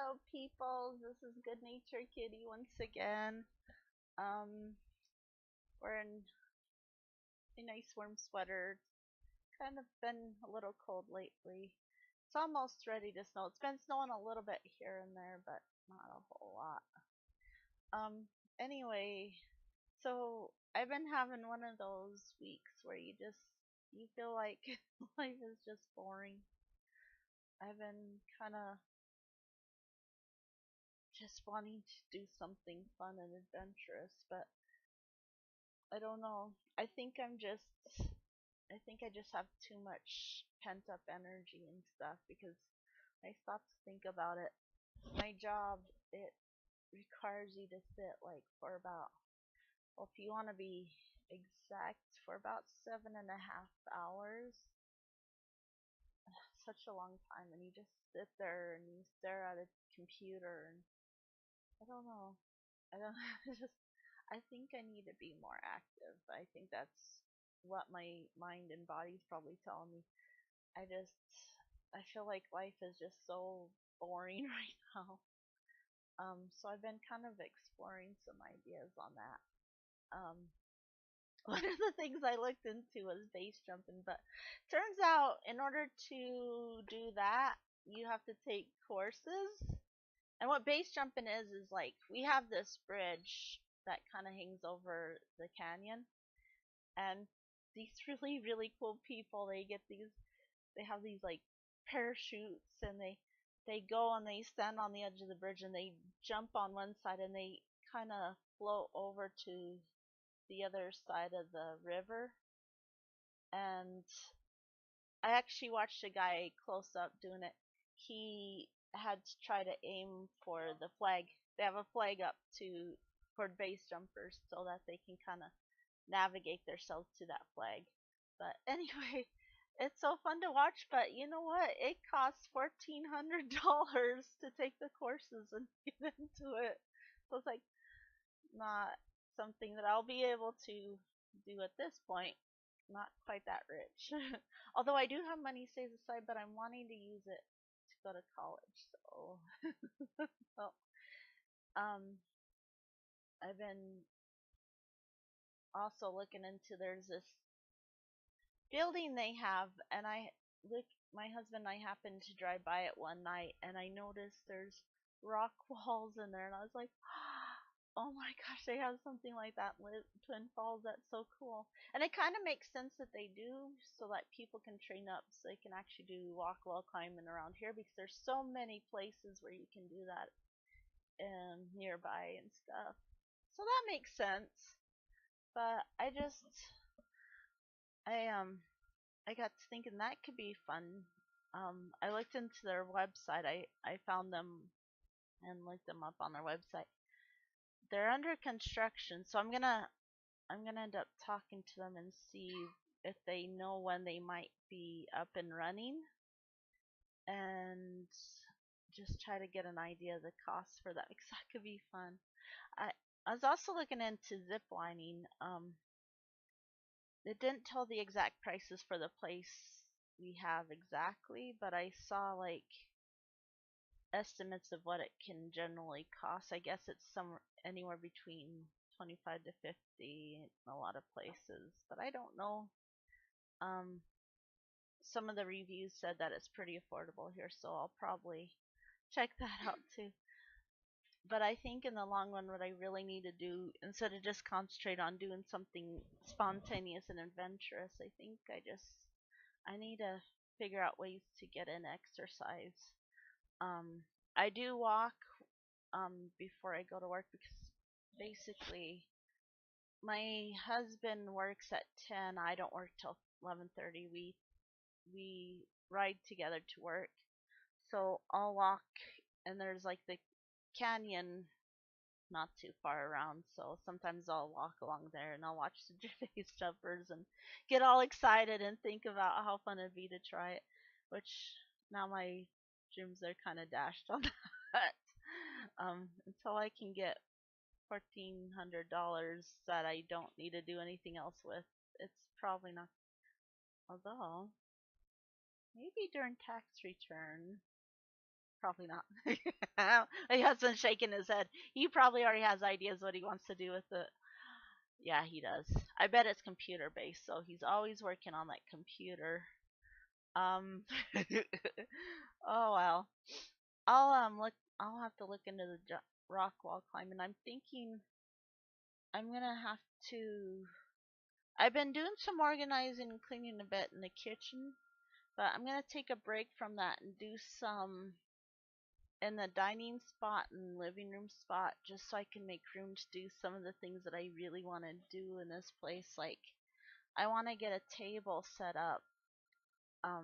Hello, peoples. This is Good Nature Kitty once again. Um, we're in a nice warm sweater. Kind of been a little cold lately. It's almost ready to snow. It's been snowing a little bit here and there, but not a whole lot. Um, anyway, so I've been having one of those weeks where you feel like life is just boring. I've been kind of just wanting to do something fun and adventurous, but I don't know. I think I just have too much pent up energy and stuff because I stopped to think about it. My job, it requires you to sit like for about, well, if you want to be exact, for about 7.5 hours. Such a long time, and you just sit there and you stare at a computer, and I don't know. I don't just I think I need to be more active. I think that's what my mind and body's probably telling me. I just I feel like life is just so boring right now. So I've been kind of exploring some ideas on that. Um, one of the things I looked into was base jumping, but turns out in order to do that, you have to take courses. And what base jumping is like we have this bridge that kind of hangs over the canyon, and these really cool people, they have these like parachutes, and they go and they stand on the edge of the bridge and they jump on one side and they kind of float over to the other side of the river. And I actually watched a guy close up doing it. He had to try to aim for the flag. They have a flag up to for base jumpers so that they can kind of navigate themselves to that flag. But anyway, it's so fun to watch. But you know what? It costs $1,400 to take the courses and get into it. So it's like not something that I'll be able to do at this point. Not quite that rich. Although I do have money saved aside, but I'm wanting to use it to go to college. So, well, um, I've been also looking into there's this building they have, and look, my husband and I happened to drive by it one night, and I noticed there's rock walls in there, and I was like, oh my gosh, they have something like that in Twin Falls. That's so cool. And it kind of makes sense that they do, so that people can train up so they can actually do walk wall climbing around here, because there's so many places where you can do that nearby and stuff. So that makes sense. But I got to thinking that could be fun. I looked into their website. I found them and looked them up on their website. They're under construction, so I'm gonna end up talking to them and see if they know when they might be up and running, and just try to get an idea of the cost for that, because that could be fun. I I was also looking into zip lining. It didn't tell the exact prices for the place we have exactly, but I saw like estimates of what it can generally cost. I guess it's somewhere anywhere between 25 to 50 in a lot of places, but I don't know. Um, some of the reviews said that it's pretty affordable here, so I'll probably check that out too. But I think in the long run, what I really need to do, instead of just concentrate on doing something spontaneous and adventurous, I need to figure out ways to get in exercise. Um, I do walk before I go to work, because basically my husband works at 10. I don't work till 11:30. We ride together to work. So I'll walk, and there's like the canyon not too far around. So sometimes I'll walk along there and I'll watch the base jumpers and get all excited and think about how fun it'd be to try it. Which now my dreams are kind of dashed on that. Until I can get $1,400 that I don't need to do anything else with, it's probably not. Although maybe during tax return, Probably not. My husband's shaking his head. He probably already has ideas what he wants to do with it. Yeah, he does. I bet it's computer based, so he's always working on that computer. Um, oh well. Look. I'll have to look into the rock wall climbing. I'm thinking I'm gonna have to. I've been doing some organizing and cleaning a bit in the kitchen, but I'm gonna take a break from that and do some in the dining spot and living room spot just so I can make room to do some of the things that I really want to do in this place. Like I want to get a table set up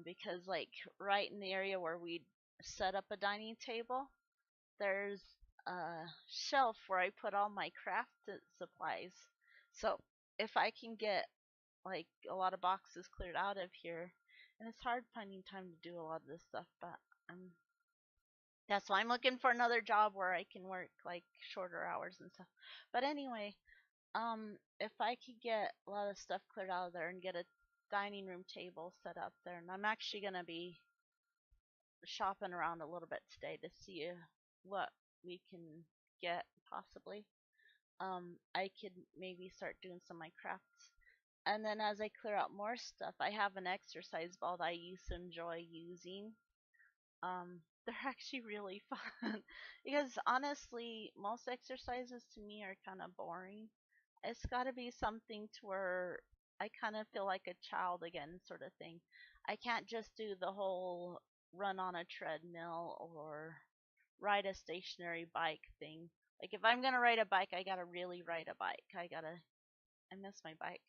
because like right in the area where we set up a dining table, there's a shelf where I put all my craft supplies. So if I can get like a lot of boxes cleared out of here, and it's hard finding time to do a lot of this stuff, but that's why I'm looking for another job where I can work like shorter hours and stuff. But anyway, if I could get a lot of stuff cleared out of there and get a dining room table set up there, and I'm actually gonna be shopping around a little bit today to see what we can get possibly. I could maybe start doing some of my crafts. And then as I clear out more stuff, I have an exercise ball that I used to enjoy using. They're actually really fun because honestly, most exercises to me are kind of boring. It's got to be something to where I kind of feel like a child again, sort of thing. I can't just do the whole run on a treadmill or ride a stationary bike thing. Like if I'm gonna ride a bike, I gotta really ride a bike. I miss my bike.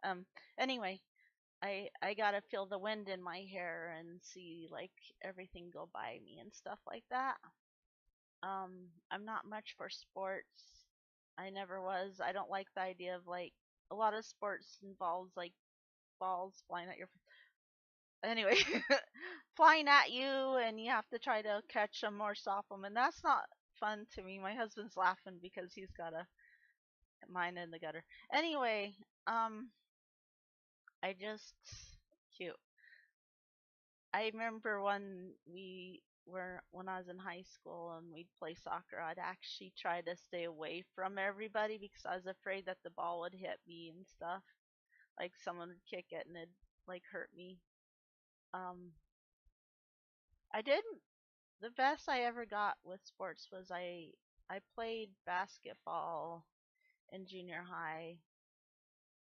um. Anyway, I gotta feel the wind in my hair and see like everything go by me and stuff like that. I'm not much for sports. I never was. I don't like the idea of like a lot of sports involves like balls flying at your anyway flying at you and you have to try to catch them or stop them and that's not fun to me. My husband's laughing because he's got a mine in the gutter. Anyway, um, I just cute. I remember when I was in high school and we'd play soccer, I'd actually try to stay away from everybody because I was afraid that the ball would hit me and stuff. Like someone would kick it and it'd like hurt me. Um, I didn't. The best I ever got with sports was I played basketball in junior high.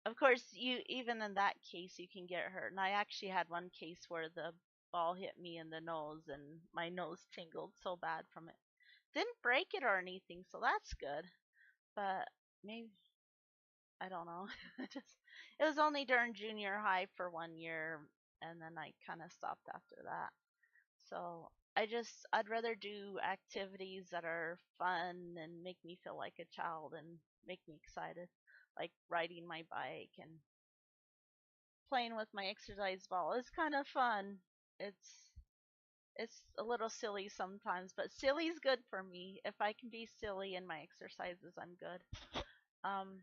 Of course, you even in that case you can get hurt. And I actually had one case where the ball hit me in the nose and my nose tingled so bad from it. Didn't break it or anything, so that's good. But maybe I don't know. Just it was only during junior high for 1 year, and then I kind of stopped after that. So I'd rather do activities that are fun and make me feel like a child and make me excited, like riding my bike and playing with my exercise ball. It's kind of fun. It's it's a little silly sometimes, but silly's good for me. If I can be silly in my exercises, I'm good. Um,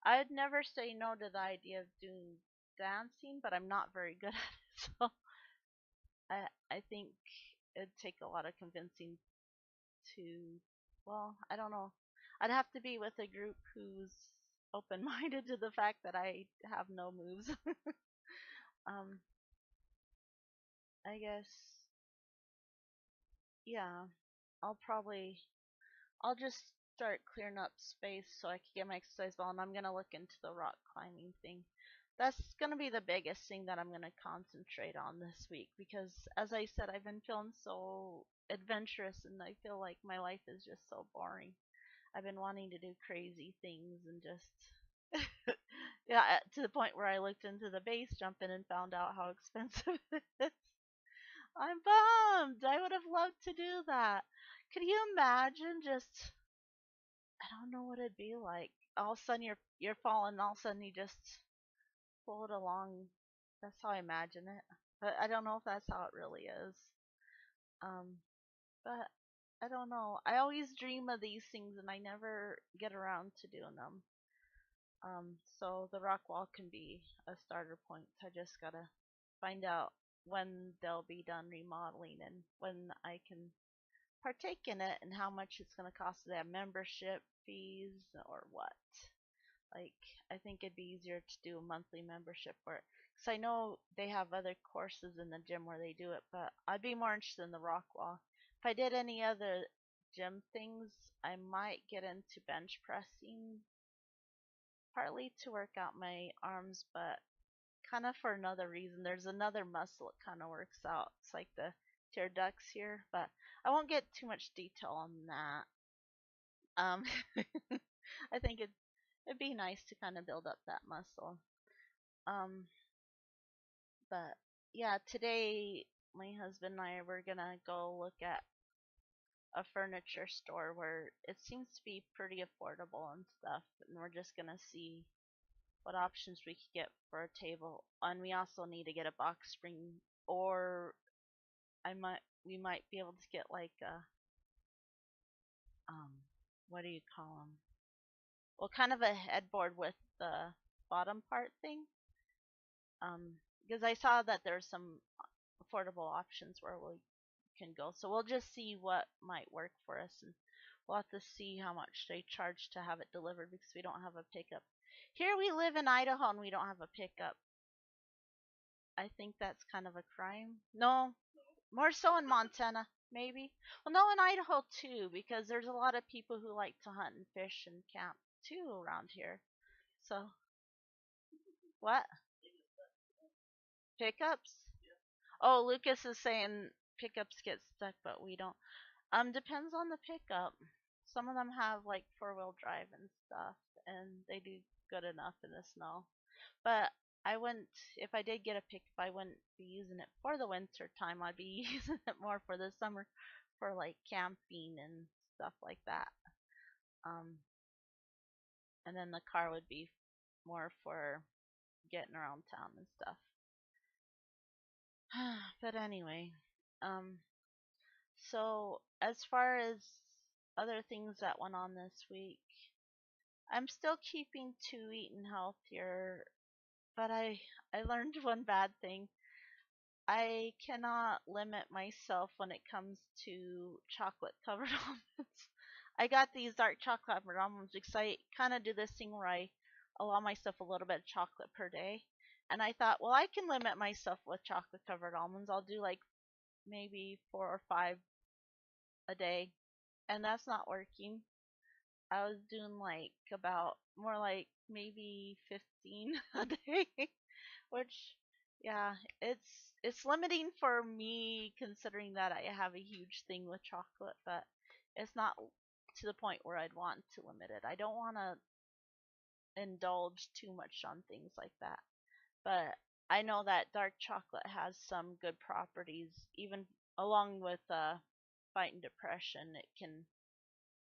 I'd never say no to the idea of doing dancing, but I'm not very good at it. So I think it'd take a lot of convincing to. Well, I don't know. I'd have to be with a group who's open-minded to the fact that I have no moves. um, I guess yeah. I'll probably I'll just start clearing up space so I can get my exercise ball, and I'm gonna look into the rock climbing thing. That's gonna be the biggest thing that I'm gonna concentrate on this week because, as I said, I've been feeling so adventurous, and I feel like my life is just so boring. I've been wanting to do crazy things and just yeah, to the point where I looked into the base jumping and found out how expensive it is. I'm bummed. I would have loved to do that. Could you imagine just I don't know what it'd be like. All of a sudden you're falling, all of a sudden you just float along. That's how I imagine it. But I don't know if that's how it really is. Um, but I don't know. I always dream of these things and I never get around to doing them. So the rock wall can be a starter point. I just gotta find out when they'll be done remodeling and when I can partake in it and how much it's going to cost. Do they have membership fees or what? Like, I think it'd be easier to do a monthly membership for it. Because I know they have other courses in the gym where they do it, but I'd be more interested in the rock wall. If I did any other gym things, I might get into bench pressing, partly to work out my arms, but kind of for another reason. There's another muscle it kind of works out. It's like the pteroducts here, but I won't get too much detail on that. Um, I think it'd be nice to kind of build up that muscle. Um, but yeah, today my husband and I were gonna go look at a furniture store where it seems to be pretty affordable and stuff, and we're just gonna see what options we could get for a table. And we also need to get a box spring, or I might we might be able to get like a um what do you call them? Well, kind of a headboard with the bottom part thing. Because I saw that there's some affordable options where we can go. So we'll just see what might work for us, and we'll have to see how much they charge to have it delivered because we don't have a pickup. Here we live in Idaho and we don't have a pickup. I think that's kind of a crime. No, more so in Montana, maybe. Well, no, in Idaho too, because there's a lot of people who like to hunt and fish and camp too around here. So, what? Pickups? Oh, Lucas is saying pickups get stuck, but we don't. Depends on the pickup. Some of them have like four-wheel drive and stuff, and they do good enough in the snow. But I wouldn't, if I did get a pickup, I wouldn't be using it for the winter time. I'd be using it more for the summer, for like camping and stuff like that. Um, and then the car would be more for getting around town and stuff. But anyway, um, so as far as other things that went on this week, I'm still keeping to eating healthier, but I learned one bad thing. I cannot limit myself when it comes to chocolate covered almonds. I got these dark chocolate covered almonds because I kind of do this thing where I allow myself a little bit of chocolate per day. And I thought, well, I can limit myself with chocolate covered almonds. I'll do like maybe 4 or 5 a day. And that's not working. I was doing like about more like maybe 15 a day, which yeah, it's limiting for me considering that I have a huge thing with chocolate, but it's not to the point where I'd want to limit it. I don't want to indulge too much on things like that. But I know that dark chocolate has some good properties even along with fighting depression.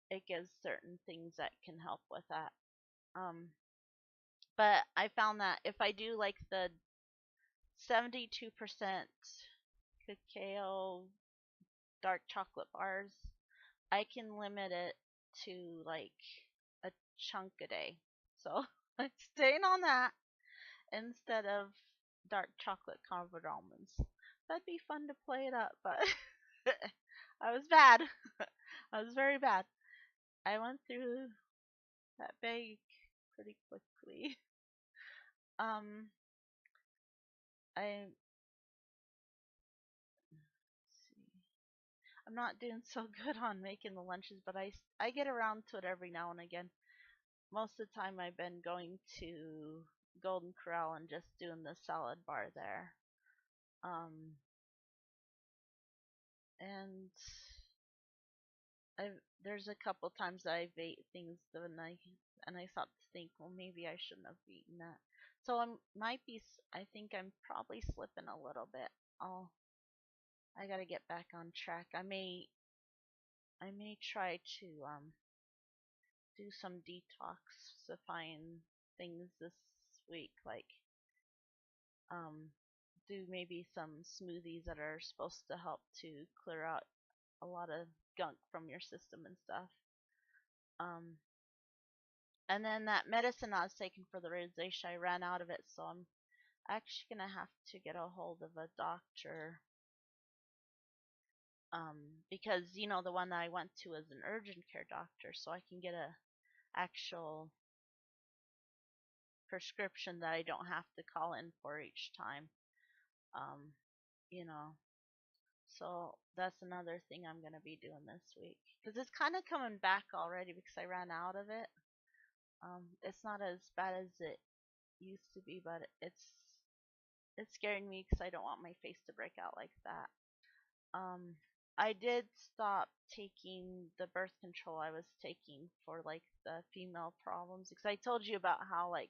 It gives certain things that can help with that. Um, but I found that if I do like the 72% cacao dark chocolate bars, I can limit it to like a chunk a day. So I'm staying on that instead of dark chocolate covered almonds. That'd be fun to play it up, but I was bad. I was very bad. I went through that bag pretty quickly. Um, I see. I'm not doing so good on making the lunches, but I get around to it every now and again. Most of the time, I've been going to Golden Corral and just doing the salad bar there. Um, and there's a couple times that I've ate things and I stopped to think, well, maybe I shouldn't have eaten that. So I think I'm probably slipping a little bit. I gotta get back on track. I may try to do some detoxifying things this week, like um, do maybe some smoothies that are supposed to help to clear out a lot of gunk from your system and stuff. Um, and then that medicine I was taking for the rosacea, I ran out of it, so actually gonna have to get a hold of a doctor, because the one I went to is an urgent care doctor, so I can get a actual prescription that I don't have to call in for each time. Um, you know, so that's another thing I'm gonna be doing this week because it's kind of coming back already because I ran out of it. It's not as bad as it used to be, but it's scaring me because I don't want my face to break out like that. Um, I did stop taking the birth control I was taking for like the female problems because I told you about how like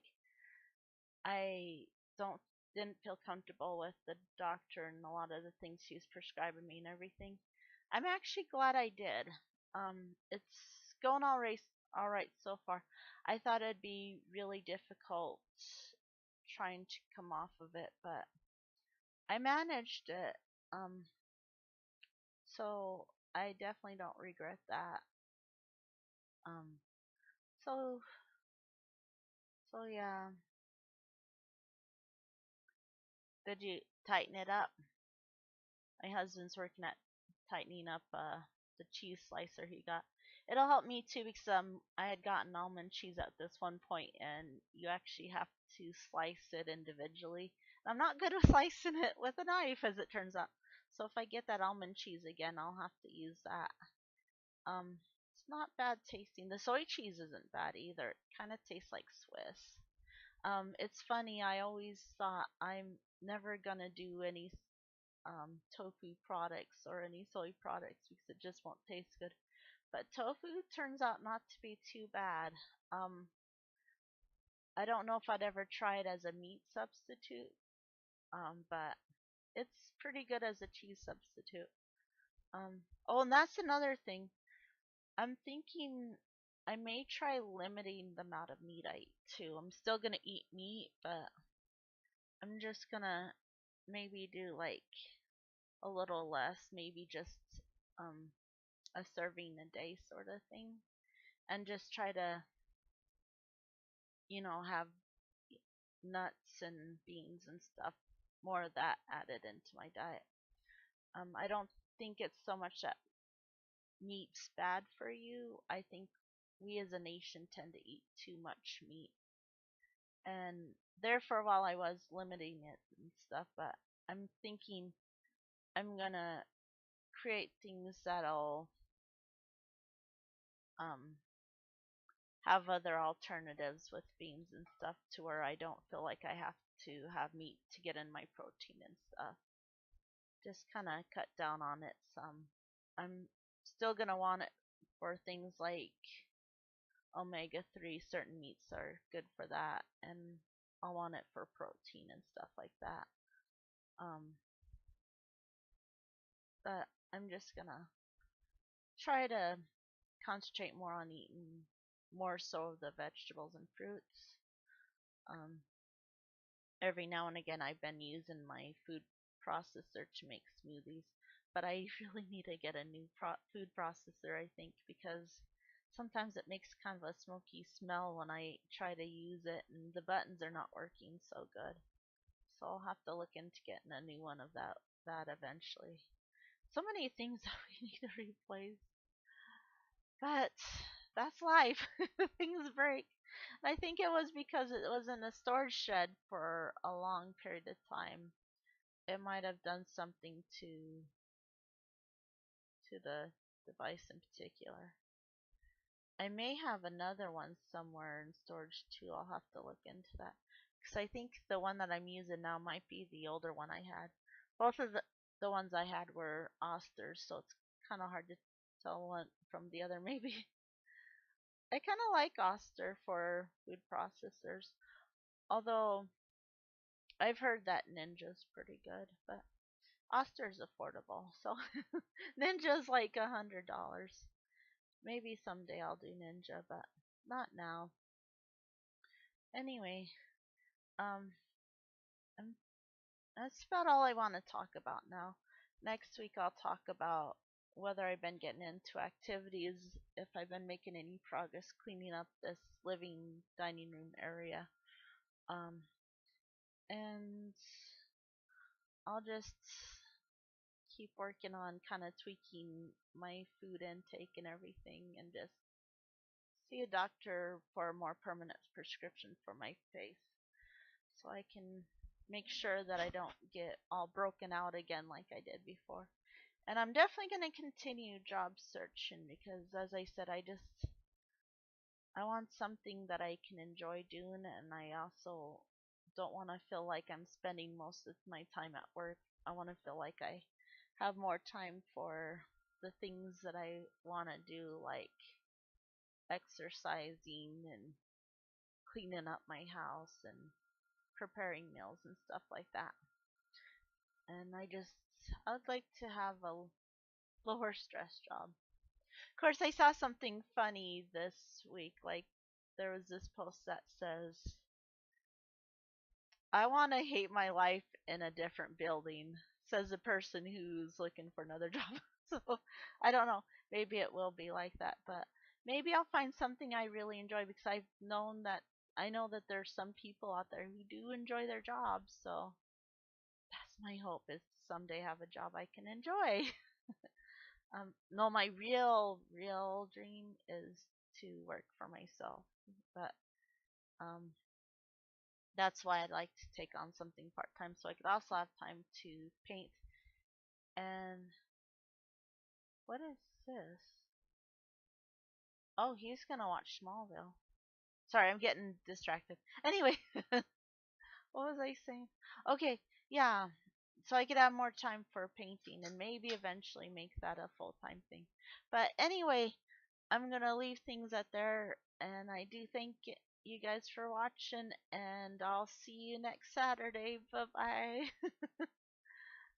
I don't didn't feel comfortable with the doctor and a lot of the things she was prescribing me and everything. I'm actually glad I did. It's going all right so far. I thought it'd be really difficult trying to come off of it, but I managed it. Um, so I definitely don't regret that. Um, so yeah. Did you tighten it up? My husband's working at tightening up the cheese slicer he got. It'll help me too because I had gotten almond cheese at this one point and you actually have to slice it individually. And I'm not good with slicing it with a knife as it turns out. So if I get that almond cheese again, I'll have to use that. It's not bad tasting. The soy cheese isn't bad either. It kind of tastes like Swiss. It's funny. I always thought I'm never gonna do any tofu products or any soy products because it just won't taste good. But tofu turns out not to be too bad. Um, I don't know if I'd ever try it as a meat substitute, but it's pretty good as a cheese substitute. Oh, and that's another thing. I'm thinking I may try limiting the amount of meat I eat too. I'm still gonna eat meat, but I'm just gonna maybe do like a little less, maybe just um a serving a day sort of thing, and just try to have nuts and beans and stuff, more of that added into my diet. I don't think it's so much that meat's bad for you. I think we as a nation tend to eat too much meat, and there for a while I was limiting it and stuff, but I'm thinking I'm gonna create things that'll um have other alternatives with beans and stuff to where I don't feel like I have to have meat to get in my protein and stuff. Just kind of cut down on it some. I'm still going to want it for things like omega 3. Certain meats are good for that, and I'll want it for protein and stuff like that. Um, but I'm just going to try to concentrate more on eating more so of the vegetables and fruits. Um, every now and again I've been using my food processor to make smoothies, but I really need to get a new food processor, I think, because sometimes it makes kind of a smoky smell when I try to use it and the buttons are not working so good. So I'll have to look into getting a new one of that eventually. So many things that we need to replace. But that's life. Things break. And I think it was because it was in a storage shed for a long period of time. It might have done something to the device in particular. I may have another one somewhere in storage too. I'll have to look into that because I think the one that I'm using now might be the older one I had. Both of the ones I had were Osters, so it's kind of hard to tell one from the other. Maybe I kind of like Oster for food processors, although I've heard that Ninja's pretty good, but Oster's affordable, so Ninja's like $100. Maybe someday I'll do Ninja, but not now. Anyway, um, I'm, that's about all I want to talk about now. Next week I'll talk about whether I've been getting into activities, if I've been making any progress cleaning up this living dining room area. Um, and I'll just keep working on kind of tweaking my food intake and everything and just see a doctor for a more permanent prescription for my face so I can make sure that I don't get all broken out again like I did before. And I'm definitely going to continue job searching because, as I said, I want something that I can enjoy doing, and I also don't want to feel like I'm spending most of my time at work. I want to feel like I have more time for the things that I want to do, like exercising and cleaning up my house and preparing meals and stuff like that. And I would like to have a lower stress job. Of course, I saw something funny this week. Like, there was this post that says, I want to hate my life in a different building, says the person who's looking for another job. So, I don't know. Maybe it will be like that, but maybe I'll find something I really enjoy because I know that there's some people out there who do enjoy their jobs. So, that's my hope is to someday have a job I can enjoy. No, my real dream is to work for myself, but um, that's why I'd like to take on something part time so I could also have time to paint. And what is this? Oh, he's gonna watch Smallville. Sorry, I'm getting distracted. Anyway, what was I saying? Okay, yeah. So I could have more time for painting and maybe eventually make that a full time thing. But anyway, I'm gonna leave things at there, and I do thank you guys for watching, and I'll see you next Saturday. Bye bye.